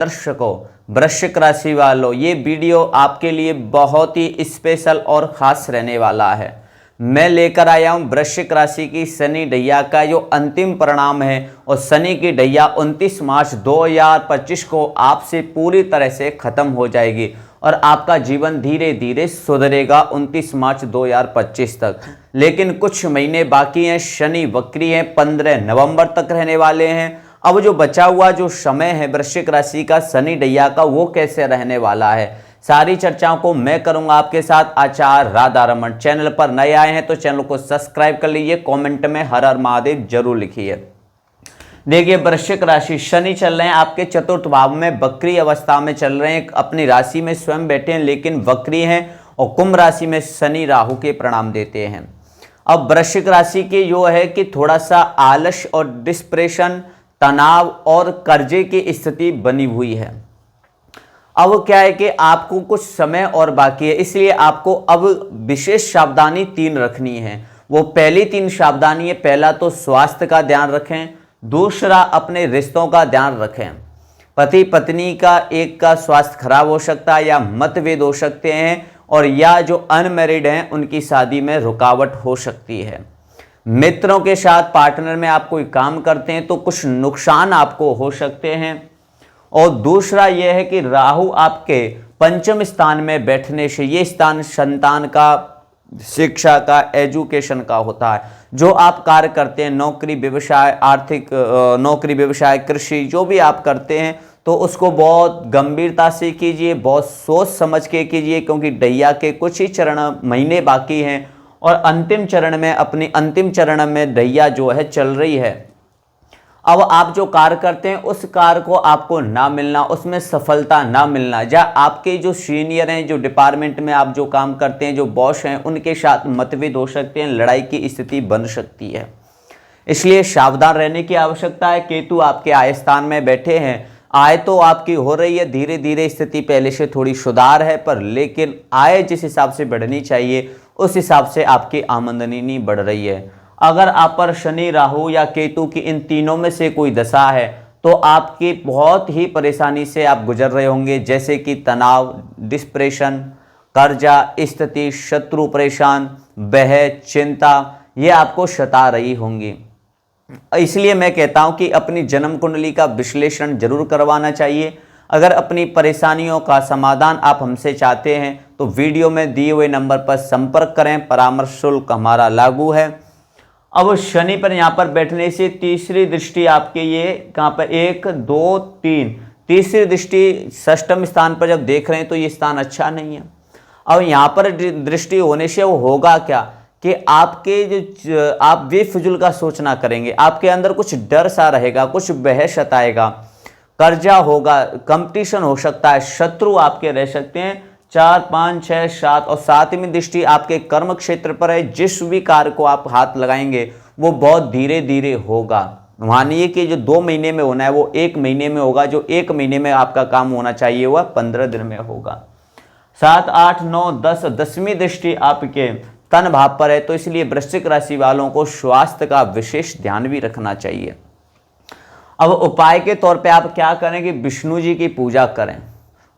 दर्शकों, वृश्चिक राशि वालों, ये वीडियो आपके लिए बहुत ही स्पेशल और ख़ास रहने वाला है। मैं लेकर आया हूँ वृश्चिक राशि की शनि ढैया का जो अंतिम परिणाम है, और शनि की ढैया 29 मार्च 2025 को आपसे पूरी तरह से ख़त्म हो जाएगी और आपका जीवन धीरे धीरे सुधरेगा 29 मार्च 2025 तक। लेकिन कुछ महीने बाकी हैं, शनि वक्री हैं, 15 नवंबर तक रहने वाले हैं। अब जो बचा हुआ जो समय है वृश्चिक राशि का शनि ढैया का, वो कैसे रहने वाला है, सारी चर्चाओं को मैं करूंगा आपके साथ। आचार्य राधा रमन। चैनल पर नए आए हैं तो चैनल को सब्सक्राइब कर लीजिए, कमेंट में हर हर महादेव जरूर लिखिए। देखिए, वृश्चिक राशि, शनि चल रहे हैं आपके चतुर्थ भाव में, वक्री अवस्था में चल रहे हैं, अपनी राशि में स्वयं बैठे हैं लेकिन वक्री हैं, और कुंभ राशि में शनि राहु के परिणाम देते हैं। अब वृश्चिक राशि के जो है कि थोड़ा सा आलस और डिस्प्रेशन, तनाव और कर्जे की स्थिति बनी हुई है। अब क्या है कि आपको कुछ समय और बाकी है, इसलिए आपको अब विशेष सावधानी 3 रखनी है। वो पहली 3 सावधानी है, पहला तो स्वास्थ्य का ध्यान रखें, दूसरा अपने रिश्तों का ध्यान रखें। पति पत्नी का एक का स्वास्थ्य खराब हो सकता है या मतभेद हो सकते हैं, और या जो अनमैरिड हैं उनकी शादी में रुकावट हो सकती है। मित्रों के साथ पार्टनर में आप कोई काम करते हैं तो कुछ नुकसान आपको हो सकते हैं। और दूसरा यह है कि राहु आपके पंचम स्थान में बैठने से, ये स्थान संतान का, शिक्षा का, एजुकेशन का होता है। जो आप कार्य करते हैं, नौकरी व्यवसाय, आर्थिक नौकरी व्यवसाय, कृषि, जो भी आप करते हैं तो उसको बहुत गंभीरता से कीजिए, बहुत सोच समझ के कीजिए, क्योंकि ढैया के कुछ ही चरण महीने बाकी हैं और अंतिम चरण में, अपनी अंतिम चरण में ढैया जो है चल रही है। अब आप जो कार्य करते हैं उस कार्य को आपको ना मिलना, उसमें सफलता ना मिलना, या आपके जो सीनियर हैं, जो डिपार्टमेंट में आप जो काम करते हैं, जो बॉस हैं, उनके साथ मतभेद हो सकते हैं, लड़ाई की स्थिति बन सकती है। इसलिए सावधान रहने की आवश्यकता है। केतु आपके आय स्थान में बैठे हैं, आय तो आपकी हो रही है, धीरे धीरे स्थिति पहले से थोड़ी सुधार है, पर लेकिन आय जिस हिसाब से बढ़नी चाहिए उस हिसाब से आपकी आमदनी नहीं बढ़ रही है। अगर आप पर शनि, राहु या केतु की इन तीनों में से कोई दशा है तो आपकी बहुत ही परेशानी से आप गुजर रहे होंगे, जैसे कि तनाव, डिस्प्रेशन, कर्जा स्थिति, शत्रु परेशान, भय, चिंता, ये आपको सता रही होंगी। इसलिए मैं कहता हूं कि अपनी जन्म कुंडली का विश्लेषण जरूर करवाना चाहिए। अगर अपनी परेशानियों का समाधान आप हमसे चाहते हैं तो वीडियो में दिए हुए नंबर पर संपर्क करें, परामर्श शुल्क हमारा लागू है। अब शनि पर यहाँ पर बैठने से तीसरी दृष्टि आपके ये कहाँ पर 1 2 3 तीसरी दृष्टि षष्ठम स्थान पर जब देख रहे हैं तो ये स्थान अच्छा नहीं है। अब यहाँ पर दृष्टि होने से वो होगा क्या कि आपके जो आप बेफिजूल का सोचना करेंगे, आपके अंदर कुछ डर सा रहेगा, कुछ बहस सताएगा, कर्जा होगा, कंपटीशन हो सकता है, शत्रु आपके रह सकते हैं। 4 5 6 7 और 7वीं दृष्टि आपके कर्म क्षेत्र पर है। जिस भी कार्य को आप हाथ लगाएंगे वो बहुत धीरे धीरे होगा। मानिए कि जो 2 महीने में होना है वो 1 महीने में होगा, जो 1 महीने में आपका काम होना चाहिए वह 15 दिन में होगा। 7 8 9 10 10वीं दृष्टि आपके तन भाव पर है, तो इसलिए वृश्चिक राशि वालों को स्वास्थ्य का विशेष ध्यान भी रखना चाहिए। अब उपाय के तौर पे आप क्या करें कि विष्णु जी की पूजा करें,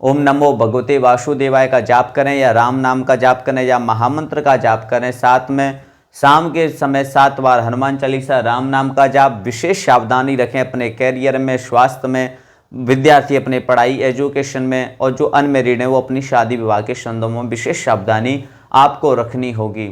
ओम नमो भगवते वासुदेवाय का जाप करें, या राम नाम का जाप करें, या महामंत्र का जाप करें। साथ में शाम के समय 7 बार हनुमान चालीसा, राम नाम का जाप। विशेष सावधानी रखें अपने कैरियर में, स्वास्थ्य में, विद्यार्थी अपने पढ़ाई एजुकेशन में, और जो अनमेरिड हैं वो अपनी शादी विवाह के संबंधों में विशेष सावधानी आपको रखनी होगी।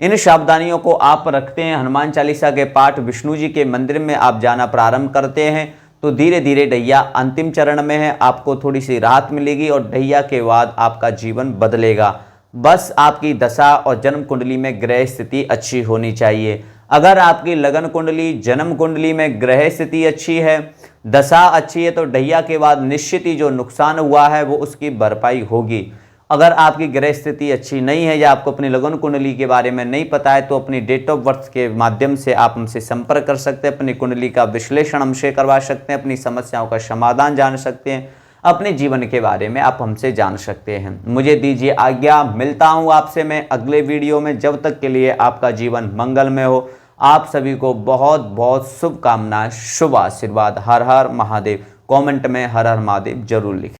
इन सावधानियों को आप रखते हैं, हनुमान चालीसा के पाठ, विष्णु जी के मंदिर में आप जाना प्रारंभ करते हैं, तो धीरे धीरे ढैया अंतिम चरण में है, आपको थोड़ी सी राहत मिलेगी और ढैया के बाद आपका जीवन बदलेगा। बस आपकी दशा और जन्म कुंडली में ग्रह स्थिति अच्छी होनी चाहिए। अगर आपकी लगन कुंडली, जन्म कुंडली में ग्रह स्थिति अच्छी है, दशा अच्छी है, तो ढैया के बाद निश्चित ही जो नुकसान हुआ है वो उसकी भरपाई होगी। अगर आपकी ग्रह स्थिति अच्छी नहीं है या आपको अपनी लगन कुंडली के बारे में नहीं पता है तो अपनी डेट ऑफ बर्थ के माध्यम से आप हमसे संपर्क कर सकते हैं, अपनी कुंडली का विश्लेषण हमसे करवा सकते हैं, अपनी समस्याओं का समाधान जान सकते हैं, अपने जीवन के बारे में आप हमसे जान सकते हैं। मुझे दीजिए आज्ञा, मिलता हूँ आपसे मैं अगले वीडियो में। जब तक के लिए आपका जीवन मंगलमय हो। आप सभी को बहुत बहुत शुभकामनाएं, शुभ आशीर्वाद। हर हर महादेव। कमेंट में हर हर महादेव जरूर लिखें।